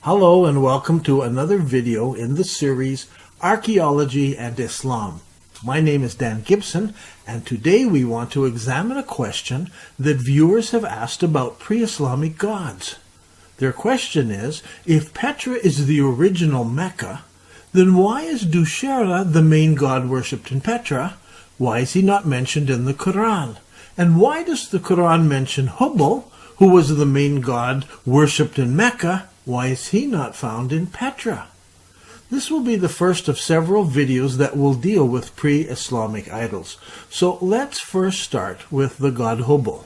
Hello and welcome to another video in the series Archaeology and Islam. My name is Dan Gibson, and today we want to examine a question that viewers have asked about pre-Islamic gods. Their question is, if Petra is the original Mecca, then why is Dushera the main god worshipped in Petra? Why is he not mentioned in the Quran? And why does the Quran mention Hubal, who was the main god worshipped in Mecca? Why is he not found in Petra? This will be the first of several videos that will deal with pre-Islamic idols. So let's first start with the god Hubal.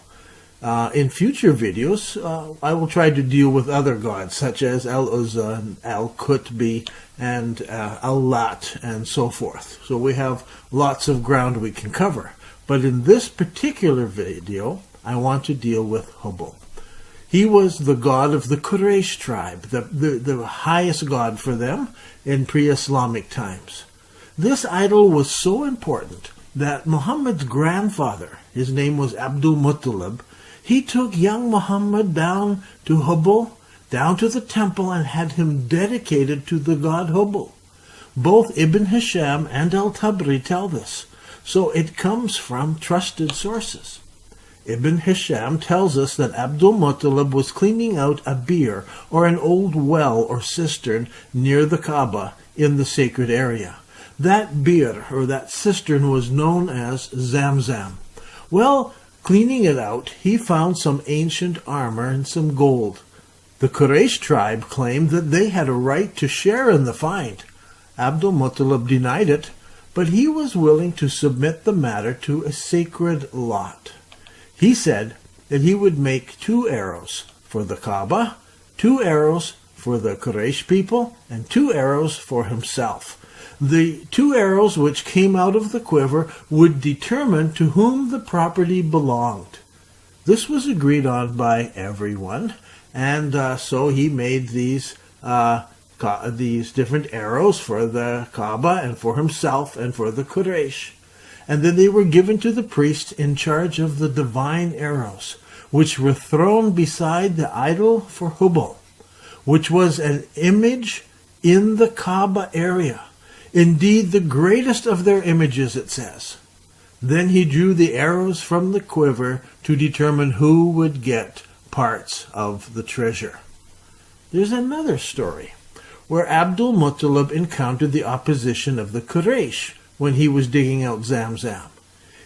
In future videos, I will try to deal with other gods such as Al-Uzza, Al-Qutbi, and Al-Lat, and so forth. So we have lots of ground we can cover. But in this particular video, I want to deal with Hubal. He was the god of the Quraysh tribe, the highest god for them in pre-Islamic times. This idol was so important that Muhammad's grandfather, his name was Abdul Muttalib, he took young Muhammad down to Hubal, down to the temple, and had him dedicated to the god Hubal. Both Ibn Hisham and Al-Tabri tell this, so it comes from trusted sources. Ibn Hisham tells us that Abdul Muttalib was cleaning out a beer or an old well or cistern near the Kaaba in the sacred area. That beer or that cistern was known as Zamzam. Well, cleaning it out, he found some ancient armor and some gold. The Quraysh tribe claimed that they had a right to share in the find. Abdul Muttalib denied it, but he was willing to submit the matter to a sacred lot. He said that he would make 2 arrows for the Kaaba, 2 arrows for the Quraysh people, and 2 arrows for himself. The 2 arrows which came out of the quiver would determine to whom the property belonged. This was agreed on by everyone, and so he made these different arrows for the Kaaba and for himself and for the Quraysh. And then they were given to the priest in charge of the divine arrows, which were thrown beside the idol for Hubal, which was an image in the Kaaba area. Indeed, the greatest of their images, it says. Then he drew the arrows from the quiver to determine who would get parts of the treasure. There's another story where Abdul Muttalib encountered the opposition of the Quraysh when he was digging out Zamzam.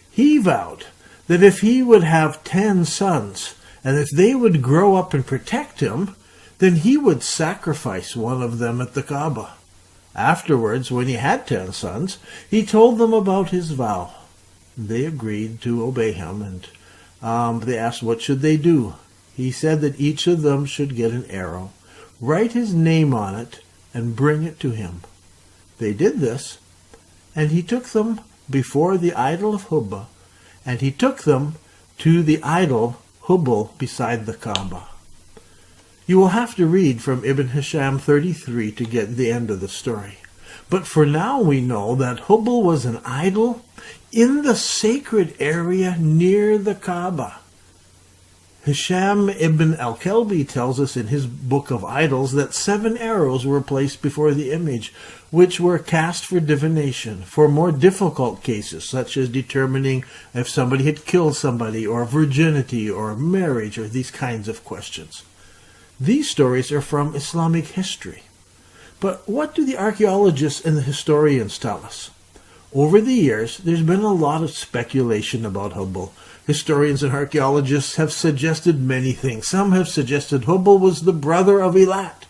He vowed that if he would have 10 sons, and if they would grow up and protect him, then he would sacrifice one of them at the Kaaba. Afterwards, when he had 10 sons, he told them about his vow. They agreed to obey him, and they asked what should they do. He said that each of them should get an arrow, write his name on it, and bring it to him. They did this, and he took them before the idol of Hubba, and he took them to the idol Hubal beside the Kaaba. You will have to read from Ibn Hisham 33 to get the end of the story. But for now we know that Hubal was an idol in the sacred area near the Kaaba. Hisham ibn al-Kalbi tells us in his book of idols that 7 arrows were placed before the image, which were cast for divination, for more difficult cases, such as determining if somebody had killed somebody, or virginity, or marriage, or these kinds of questions. These stories are from Islamic history. But what do the archaeologists and the historians tell us? Over the years, there's been a lot of speculation about Hubal. Historians and archaeologists have suggested many things. Some have suggested Hubal was the brother of Elat.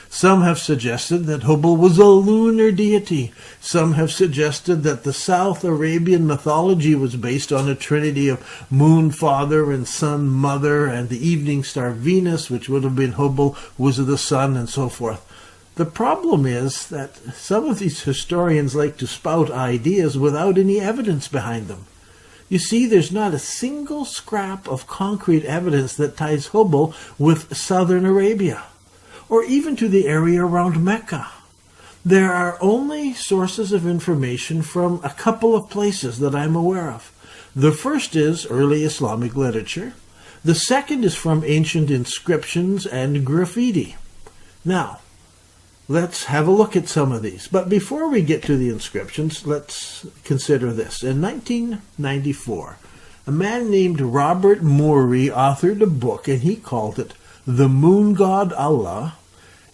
Some have suggested that Hubal was a lunar deity. Some have suggested that the South Arabian mythology was based on a trinity of moon father and sun mother, and the evening star Venus, which would have been Hubal, was the sun, and so forth. The problem is that some of these historians like to spout ideas without any evidence behind them. You see, there's not a single scrap of concrete evidence that ties Hubal with southern Arabia, or even to the area around Mecca. There are only sources of information from a couple of places that I'm aware of. The first is early Islamic literature. The second is from ancient inscriptions and graffiti. Now, Let's have a look at some of these. But before we get to the inscriptions, let's consider this. In 1994, a man named Robert Morey authored a book, and he called it The Moon God Allah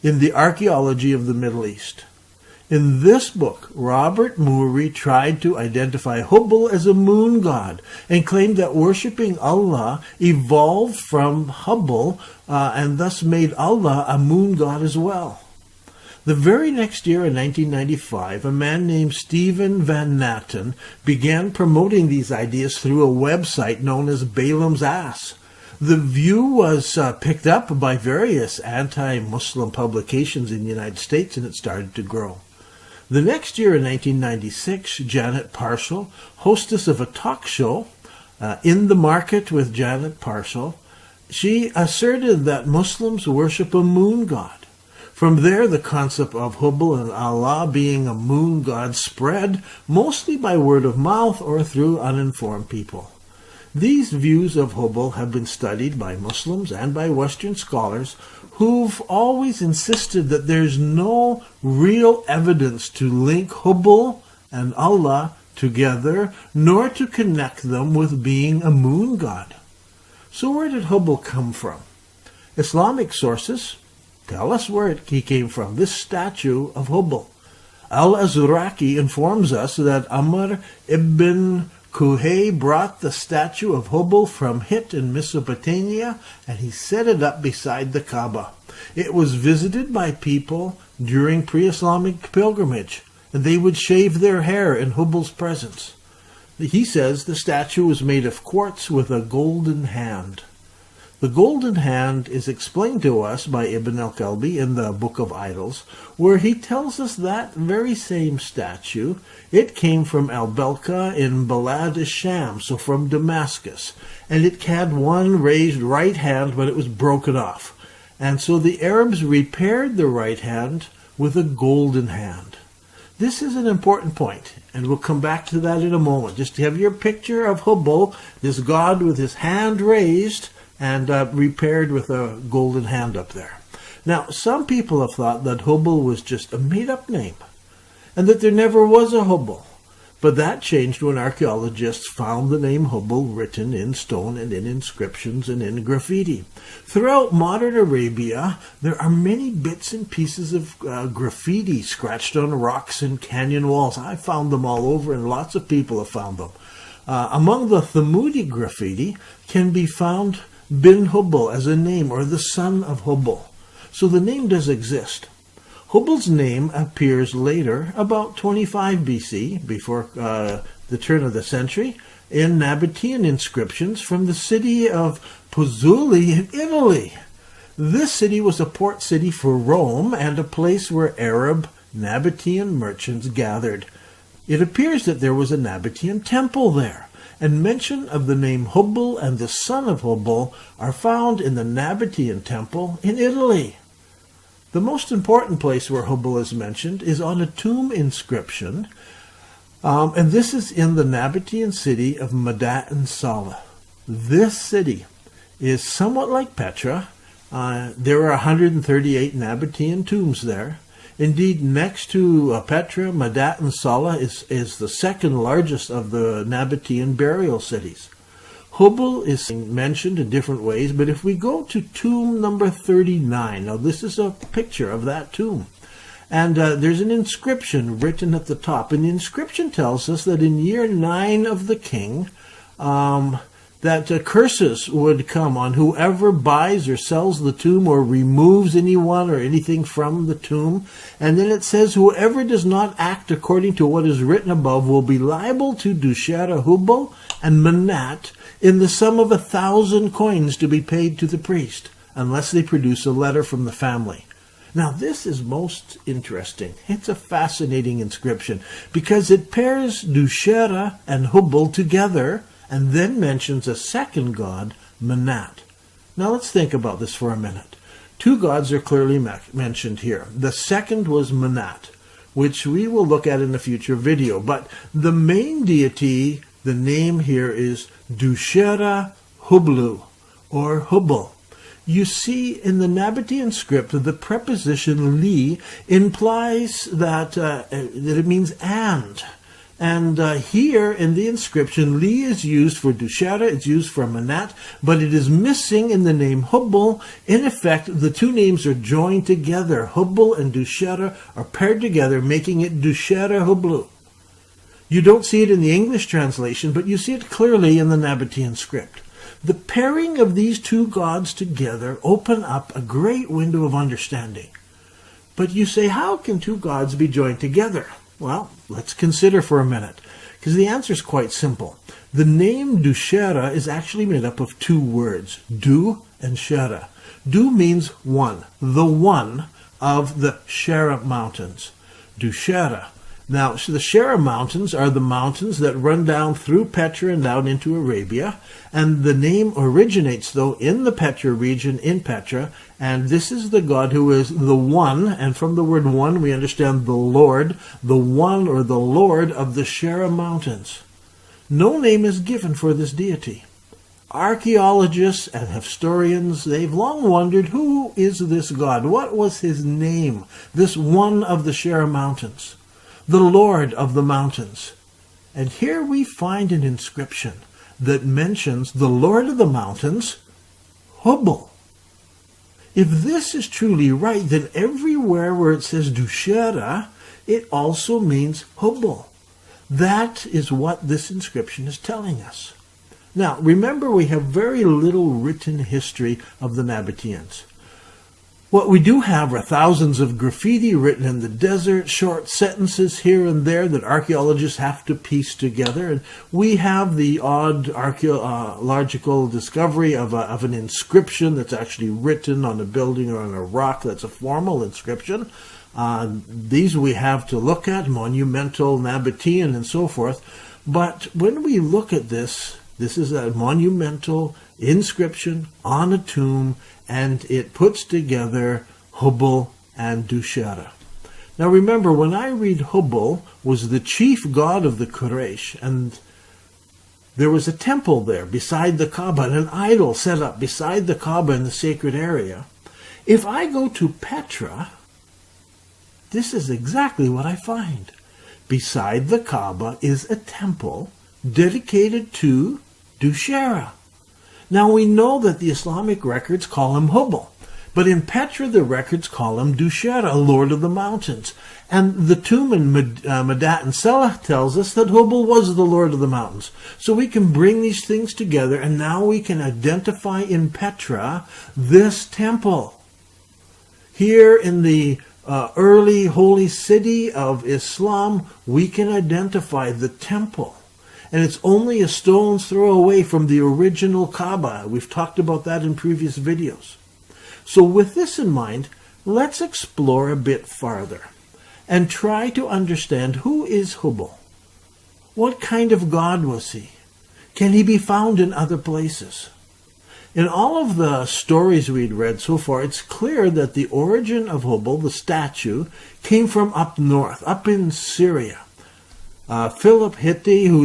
in the Archaeology of the Middle East. In this book, Robert Morey tried to identify Hubal as a moon god and claimed that worshipping Allah evolved from Hubal and thus made Allah a moon god as well. The very next year, in 1995, a man named Stephen Van Natten began promoting these ideas through a website known as Balaam's Ass. The view was picked up by various anti-Muslim publications in the United States, and it started to grow. The next year, in 1996, Janet Parshall, hostess of a talk show, In the Market with Janet Parshall, she asserted that Muslims worship a moon god. From there, the concept of Hubal and Allah being a moon god spread, mostly by word of mouth or through uninformed people. These views of Hubal have been studied by Muslims and by Western scholars who've always insisted that there's no real evidence to link Hubal and Allah together, nor to connect them with being a moon god. So where did Hubal come from? Islamic sources tell us where he came from, this statue of Hubal. Al-Azraqi informs us that Amr ibn Kuhay brought the statue of Hubal from Hit in Mesopotamia, and he set it up beside the Kaaba. It was visited by people during pre-Islamic pilgrimage, and they would shave their hair in Hubal's presence. He says the statue was made of quartz with a golden hand. The golden hand is explained to us by Ibn al-Kalbi in the Book of Idols, where he tells us that very same statue, it came from al-Belka in Balad ash-Sham, so from Damascus, and it had one raised right hand, but it was broken off. And so the Arabs repaired the right hand with a golden hand. This is an important point, and we'll come back to that in a moment. Just to have your picture of Hubal, this god with his hand raised, and repaired with a golden hand up there. Now, some people have thought that Hubal was just a made-up name, and that there never was a Hubal. But that changed when archaeologists found the name Hubal written in stone and in inscriptions and in graffiti. Throughout modern Arabia, there are many bits and pieces of graffiti scratched on rocks and canyon walls. I found them all over, and lots of people have found them. Among the Thamudi graffiti can be found Bin Hubal as a name, or the son of Hubal. So the name does exist. Hubal's name appears later, about 25 BC, before the turn of the century, in Nabatean inscriptions from the city of Puzzoli in Italy. This city was a port city for Rome and a place where Arab Nabatean merchants gathered. It appears that there was a Nabatean temple there, and mention of the name Hubal and the son of Hubal are found in the Nabatean temple in Italy. The most important place where Hubal is mentioned is on a tomb inscription, and this is in the Nabatean city of Madat Salah. This city is somewhat like Petra. There are 138 Nabatean tombs there. Indeed, next to Petra, Madat Salah is the second largest of the Nabatean burial cities. Hubal is mentioned in different ways, but if we go to tomb number 39, now this is a picture of that tomb, and there's an inscription written at the top, and the inscription tells us that in year 9 of the king, that curses would come on whoever buys or sells the tomb or removes anyone or anything from the tomb. And then it says, whoever does not act according to what is written above will be liable to Dushera Hubal and Manat in the sum of 1,000 coins to be paid to the priest, unless they produce a letter from the family. Now, this is most interesting. It's a fascinating inscription because it pairs Dushera and Hubal together and then mentions a second god, Manat. Now let's think about this for a minute. Two gods are clearly mentioned here. The second was Manat, which we will look at in a future video. But the main deity, the name here is Dushera Hublu, or Hubal. you see in the Nabatean script the preposition li implies that it means and. And here in the inscription, li is used for dushara, it's used for manat, but it is missing in the name Hubal. In effect, the two names are joined together. Hubal and dushara are paired together, making it dushara hublu. You don't see it in the English translation, but you see it clearly in the Nabatean script. The pairing of these two gods together open up a great window of understanding. But you say, how can two gods be joined together? Well, let's consider for a minute, because the answer is quite simple. The name dushara is actually made up of two words, du and shara. Du means one, the one of the Shara mountains. Dushara. Now, the Shara mountains are the mountains that run down through Petra and down into Arabia, and the name originates, though, in the Petra region, in Petra, and this is the god who is the one, and from the word one we understand the Lord, the one or the Lord of the Shara mountains. No name is given for this deity. Archaeologists and historians, they've long wondered, who is this god? What was his name, this one of the Shara mountains? The Lord of the mountains. And here we find an inscription that mentions the Lord of the mountains, Hubal. If this is truly right, then everywhere where it says dushara, it also means Hubal. That is what this inscription is telling us. Now, remember, we have very little written history of the Nabateans. What we do have are thousands of graffiti written in the desert, short sentences here and there that archaeologists have to piece together. And we have the odd archaeological discovery of an inscription that's actually written on a building or on a rock that's a formal inscription. These we have to look at, monumental, Nabatean, and so forth. But when we look at this, this is a monumental inscription on a tomb, and it puts together Hubal and dushara. Now remember, when I read Hubal was the chief god of the Quraysh, and there was a temple there beside the Kaaba, and an idol set up beside the Kaaba in the sacred area. If I go to Petra, this is exactly what I find. Beside the Kaaba is a temple dedicated to dushara. Now we know that the Islamic records call him Hubal, but in Petra the records call him dushara, Lord of the mountains. And the tomb in Madat and Selah tells us that Hubal was the Lord of the mountains. So we can bring these things together, and now we can identify in Petra this temple. Here in the early holy city of Islam, we can identify the temple. And it's only a stone's throw away from the original Kaaba. We've talked about that in previous videos. So with this in mind, let's explore a bit farther and try to understand, who is Hubal? What kind of god was he? Can he be found in other places? In all of the stories we'd read so far, it's clear that the origin of Hubal, the statue, came from up north, up in Syria. Philip Hitti, who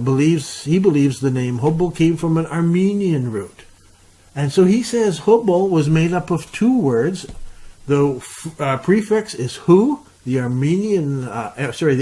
believes the name Hubal came from an Armenian root. And so he says Hubal was made up of two words. The prefix is hu, the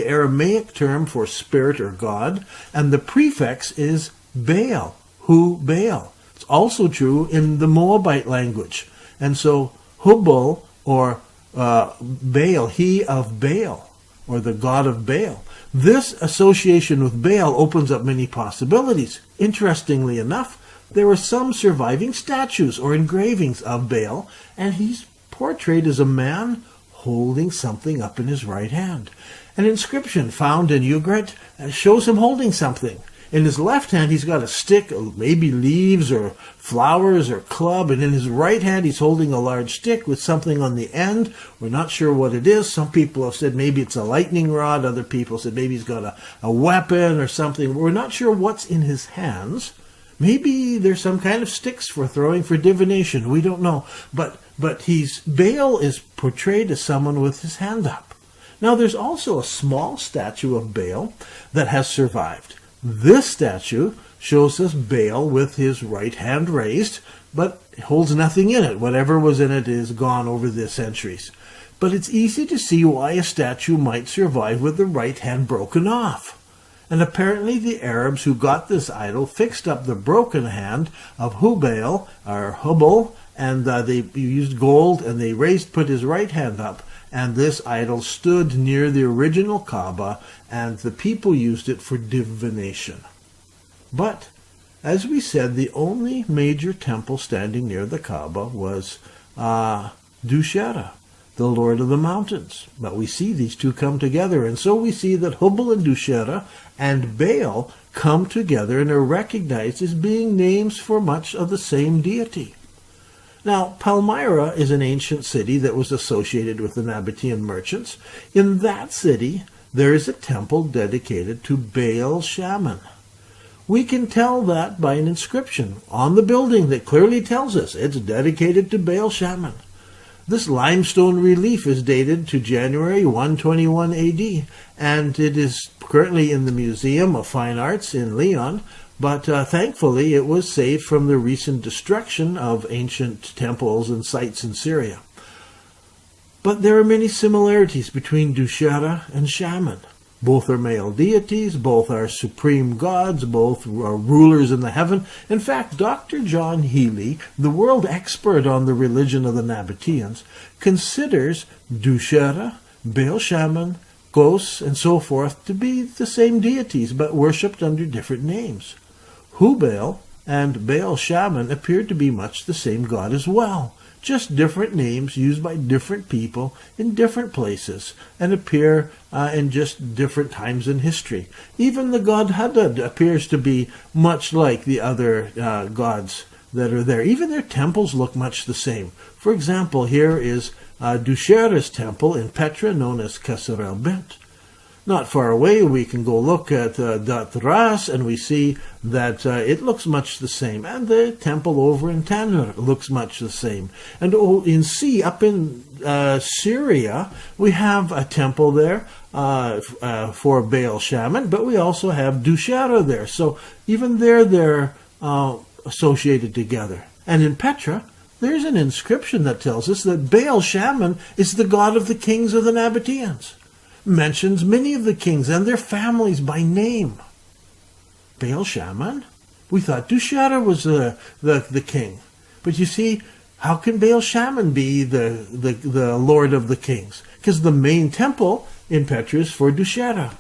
Aramaic term for spirit or god, and the prefix is Baal, hu Baal. It's also true in the Moabite language. And so Hubal, or Baal, he of Baal, or the god of Baal. This association with Baal opens up many possibilities. Interestingly enough, there are some surviving statues or engravings of Baal, and he's portrayed as a man holding something up in his right hand. An inscription found in Ugarit shows him holding something. In his left hand, he's got a stick, maybe leaves or flowers or club, and in his right hand, he's holding a large stick with something on the end. We're not sure what it is. Some people have said maybe it's a lightning rod. Other people said maybe he's got a weapon or something. We're not sure what's in his hands. Maybe there's some kind of sticks for throwing for divination. We don't know. But Baal is portrayed as someone with his hand up. Now, there's also a small statue of Baal that has survived. This statue shows us Baal with his right hand raised, but it holds nothing in it. Whatever was in it is gone over the centuries. But it's easy to see why a statue might survive with the right hand broken off. And apparently the Arabs who got this idol fixed up the broken hand of Hubal, or Hubal, and they used gold, and they put his right hand up, and this idol stood near the original Kaaba, and the people used it for divination. But, as we said, the only major temple standing near the Kaaba was Dushara, the Lord of the Mountains. But we see these two come together, and so we see that Hubal and Dushara and Baal come together and are recognized as being names for much of the same deity. Now, Palmyra is an ancient city that was associated with the Nabatean merchants. In that city, there is a temple dedicated to Baal Shaman. We can tell that by an inscription on the building that clearly tells us it's dedicated to Baal Shaman. This limestone relief is dated to January 121 AD, and it is currently in the Museum of Fine Arts in Lyon, but thankfully it was saved from the recent destruction of ancient temples and sites in Syria. But there are many similarities between Dushara and Shaman. Both are male deities, both are supreme gods, both are rulers in the heaven. In fact, Dr. John Healy, the world expert on the religion of the Nabateans, considers Dushara, Baal Shaman, Gos, and so forth to be the same deities, but worshipped under different names. Hubal and Baal Shaman appear to be much the same god as well, just different names used by different people in different places and appear in just different times in history. Even the god Hadad appears to be much like the other gods that are there. Even their temples look much the same. For example, here is Dushara's temple in Petra, known as Qasr el-Bint. Not far away, we can go look at Datras, and we see that it looks much the same. And the temple over in Tanur looks much the same. And up in Syria, we have a temple there for Baal Shaman, but we also have Dushara there. So even there, they're associated together. And in Petra, there's an inscription that tells us that Baal Shaman is the god of the kings of the Nabateans. Mentions many of the kings and their families by name. Baal Shaman? We thought Dushara was the king. But you see, how can Baal Shaman be the lord of the kings? Because the main temple in Petra is for Dushara.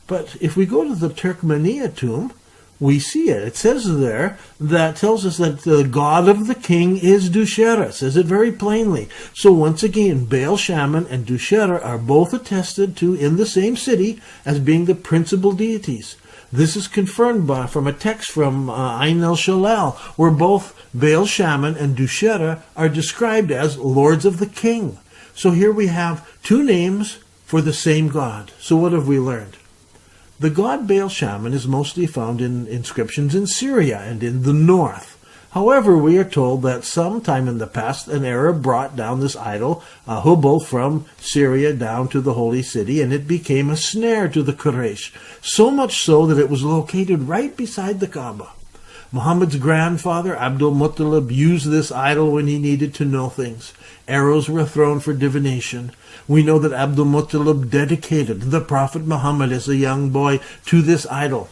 But if we go to the Turkmenia tomb, we see it. It says there, that tells us that the god of the king is Dushara. It says it very plainly. So once again, Baal Shaman and Dushara are both attested to in the same city as being the principal deities. This is confirmed from a text from Ain el-Shalal, where both Baal Shaman and Dushara are described as lords of the king. So here we have two names for the same god. So what have we learned? The god Baal Shaman is mostly found in inscriptions in Syria and in the north. However, we are told that sometime in the past an Arab brought down this idol, Hubal, from Syria down to the holy city, and it became a snare to the Quraysh, so much so that it was located right beside the Kaaba. Muhammad's grandfather, Abdul Muttalib, used this idol when he needed to know things. Arrows were thrown for divination. We know that Abdul Muttalib dedicated the Prophet Muhammad as a young boy to this idol.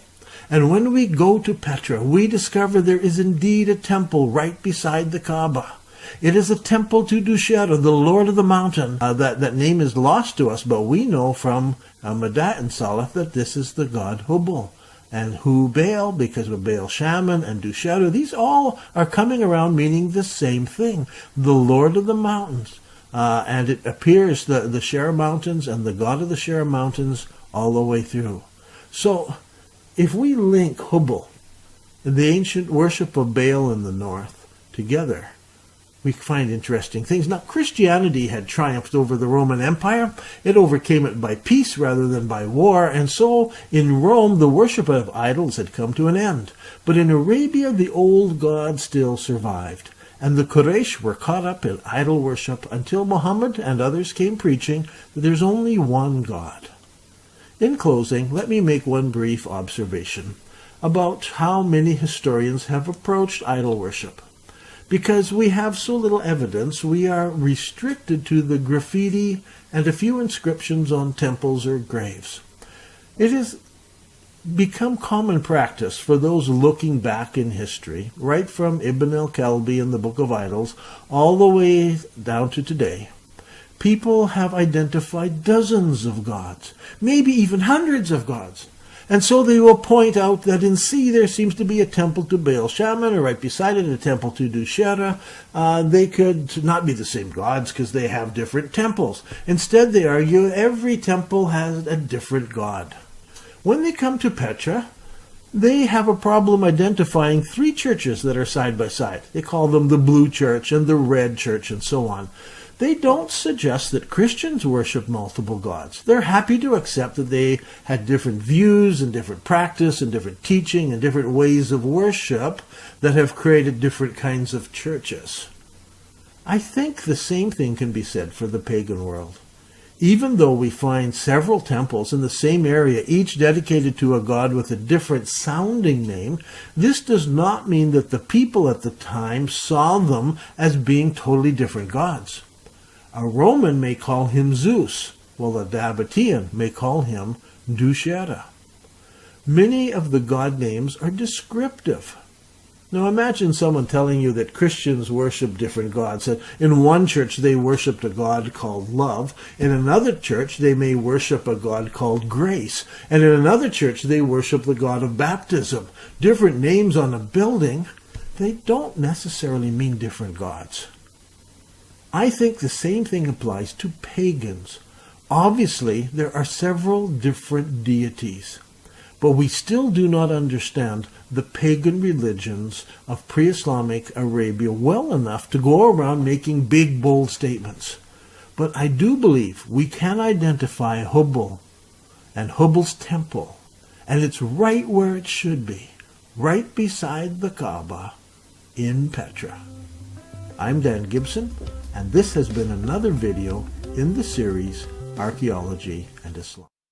And when we go to Petra, we discover there is indeed a temple right beside the Kaaba. It is a temple to Dushara, the Lord of the Mountain. That name is lost to us, but we know from Madat and Salaf that this is the god Hubal. And Hubal, because of Baal Shaman and Dushara, these all are coming around meaning the same thing, the Lord of the Mountains. And it appears the Shara Mountains and the god of the Shara Mountains all the way through. So, if we link Hubal and the ancient worship of Baal in the north together, we find interesting things. Now, Christianity had triumphed over the Roman Empire. It overcame it by peace rather than by war, and so in Rome the worship of idols had come to an end. But in Arabia the old god still survived, and the Quraysh were caught up in idol worship until Muhammad and others came preaching that there's only one God. In closing, let me make one brief observation about how many historians have approached idol worship. Because we have so little evidence, we are restricted to the graffiti and a few inscriptions on temples or graves. It has become common practice for those looking back in history, right from Ibn al-Kalbi in the Book of Idols, all the way down to today. People have identified dozens of gods, maybe even hundreds of gods. And so they will point out that in C there seems to be a temple to Baal Shaman, or right beside it a temple to Dushera. They could not be the same gods because they have different temples. Instead, they argue every temple has a different god. When they come to Petra, they have a problem identifying three churches that are side by side. They call them the blue church and the red church and so on. They don't suggest that Christians worship multiple gods. They're happy to accept that they had different views and different practice and different teaching and different ways of worship that have created different kinds of churches. I think the same thing can be said for the pagan world. Even though we find several temples in the same area, each dedicated to a god with a different sounding name, this does not mean that the people at the time saw them as being totally different gods. A Roman may call him Zeus, while a Nabatean may call him Dushera. Many of the god names are descriptive. Now imagine someone telling you that Christians worship different gods. That in one church they worshiped a god called love. In another church they may worship a god called grace. And in another church they worship the god of baptism. Different names on a building, they don't necessarily mean different gods. I think the same thing applies to pagans. Obviously, there are several different deities, but we still do not understand the pagan religions of pre-Islamic Arabia well enough to go around making big, bold statements. But I do believe we can identify Hubal and Hubal's temple, and it's right where it should be, right beside the Kaaba in Petra. I'm Dan Gibson, and this has been another video in the series Archaeology and Islam.